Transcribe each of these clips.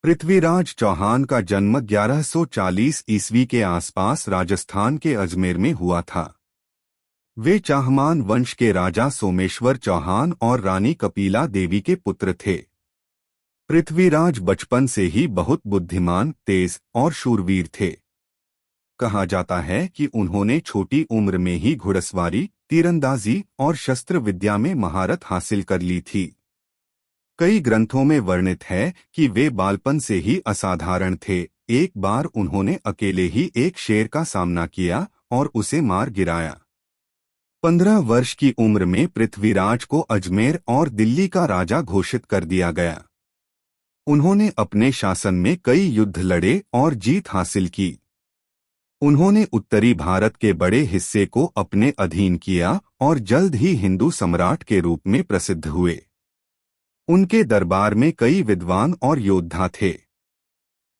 पृथ्वीराज चौहान का जन्म 1140 ईस्वी के आसपास राजस्थान के अजमेर में हुआ था। वे चाहमान वंश के राजा सोमेश्वर चौहान और रानी कपिला देवी के पुत्र थे। पृथ्वीराज बचपन से ही बहुत बुद्धिमान, तेज और शूरवीर थे। कहा जाता है कि उन्होंने छोटी उम्र में ही घुड़सवारी, तीरंदाजी और शस्त्र विद्या में महारत हासिल कर ली थी। कई ग्रंथों में वर्णित है कि वे बालपन से ही असाधारण थे। एक बार उन्होंने अकेले ही एक शेर का सामना किया और उसे मार गिराया। 15 वर्ष की उम्र में पृथ्वीराज को अजमेर और दिल्ली का राजा घोषित कर दिया गया। उन्होंने अपने शासन में कई युद्ध लड़े और जीत हासिल की। उन्होंने उत्तरी भारत के बड़े हिस्से को अपने अधीन किया और जल्द ही हिंदू सम्राट के रूप में प्रसिद्ध हुए। उनके दरबार में कई विद्वान और योद्धा थे।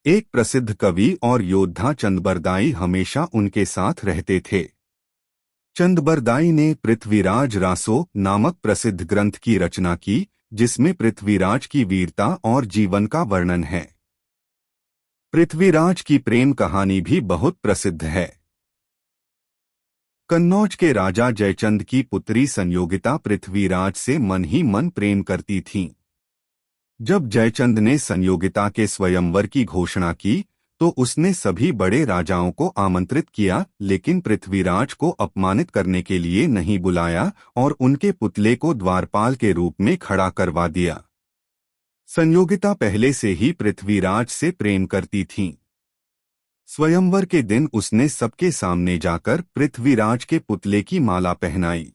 एक प्रसिद्ध कवि और योद्धा चंदबरदाई हमेशा उनके साथ रहते थे। चंदबरदाई ने पृथ्वीराज रासो नामक प्रसिद्ध ग्रंथ की रचना की, जिसमें पृथ्वीराज की वीरता और जीवन का वर्णन है। पृथ्वीराज की प्रेम कहानी भी बहुत प्रसिद्ध है। कन्नौज के राजा जयचंद की पुत्री संयोगिता पृथ्वीराज से मन ही मन प्रेम करती थीं। जब जयचंद ने संयोगिता के स्वयंवर की घोषणा की तो उसने सभी बड़े राजाओं को आमंत्रित किया, लेकिन पृथ्वीराज को अपमानित करने के लिए नहीं बुलाया और उनके पुतले को द्वारपाल के रूप में खड़ा करवा दिया। संयोगिता पहले से ही पृथ्वीराज से प्रेम करती थीं। स्वयंवर के दिन उसने सबके सामने जाकर पृथ्वीराज के पुतले की माला पहनाई।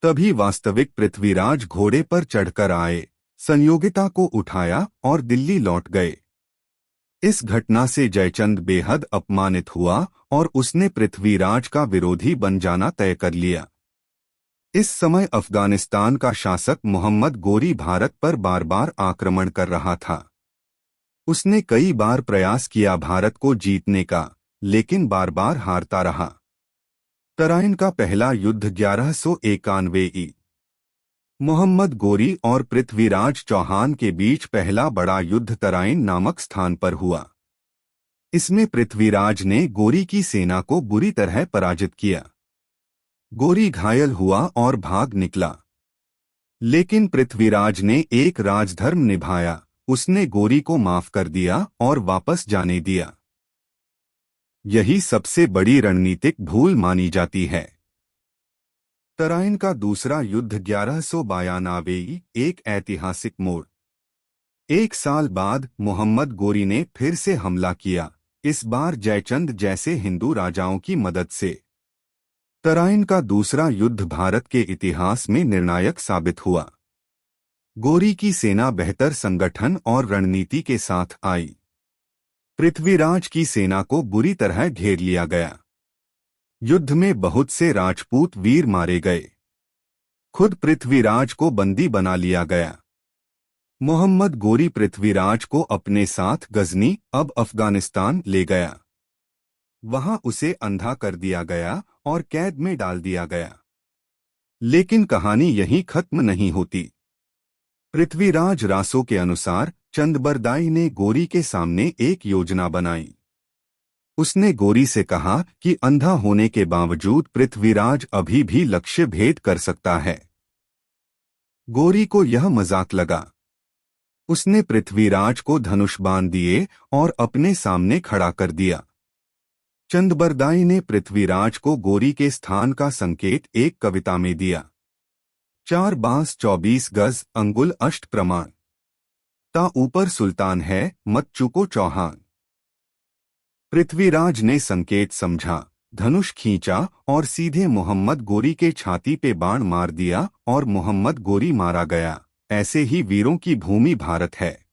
तभी वास्तविक पृथ्वीराज घोड़े पर चढ़कर आए, संयोगिता को उठाया और दिल्ली लौट गए। इस घटना से जयचंद बेहद अपमानित हुआ और उसने पृथ्वीराज का विरोधी बन जाना तय कर लिया। इस समय अफगानिस्तान का शासक मोहम्मद गोरी भारत पर बार बार आक्रमण कर रहा था। उसने कई बार प्रयास किया भारत को जीतने का, लेकिन बार बार हारता रहा। तराइन का पहला युद्ध 1191 ई. मोहम्मद गोरी और पृथ्वीराज चौहान के बीच पहला बड़ा युद्ध तराइन नामक स्थान पर हुआ। इसमें पृथ्वीराज ने गोरी की सेना को बुरी तरह पराजित किया। गोरी घायल हुआ और भाग निकला, लेकिन पृथ्वीराज ने एक राजधर्म निभाया। उसने गोरी को माफ कर दिया और वापस जाने दिया। यही सबसे बड़ी रणनीतिक भूल मानी जाती है। तराइन का दूसरा युद्ध 1192 एक ऐतिहासिक मोड़। एक साल बाद मोहम्मद गोरी ने फिर से हमला किया, इस बार जयचंद जैसे हिंदू राजाओं की मदद से। तराइन का दूसरा युद्ध भारत के इतिहास में निर्णायक साबित हुआ। गोरी की सेना बेहतर संगठन और रणनीति के साथ आई। पृथ्वीराज की सेना को बुरी तरह घेर लिया गया। युद्ध में बहुत से राजपूत वीर मारे गए। खुद पृथ्वीराज को बंदी बना लिया गया। मोहम्मद गोरी पृथ्वीराज को अपने साथ गजनी, अब अफगानिस्तान, ले गया। वहां उसे अंधा कर दिया गया और कैद में डाल दिया गया। लेकिन कहानी यहीं खत्म नहीं होती। पृथ्वीराज रासो के अनुसार चंदबरदाई ने गोरी के सामने एक योजना बनाई। उसने गोरी से कहा कि अंधा होने के बावजूद पृथ्वीराज अभी भी लक्ष्य भेद कर सकता है। गोरी को यह मजाक लगा। उसने पृथ्वीराज को धनुष बाण दिए और अपने सामने खड़ा कर दिया। चंदबरदाई ने पृथ्वीराज को गोरी के स्थान का संकेत एक कविता में दिया। 4 बांस 24 गज अंगुल अष्ट प्रमाण, ता ऊपर सुल्तान है मत चूको चौहान। पृथ्वीराज ने संकेत समझा, धनुष खींचा और सीधे मोहम्मद गोरी के छाती पे बाण मार दिया और मोहम्मद गोरी मारा गया। ऐसे ही वीरों की भूमि भारत है।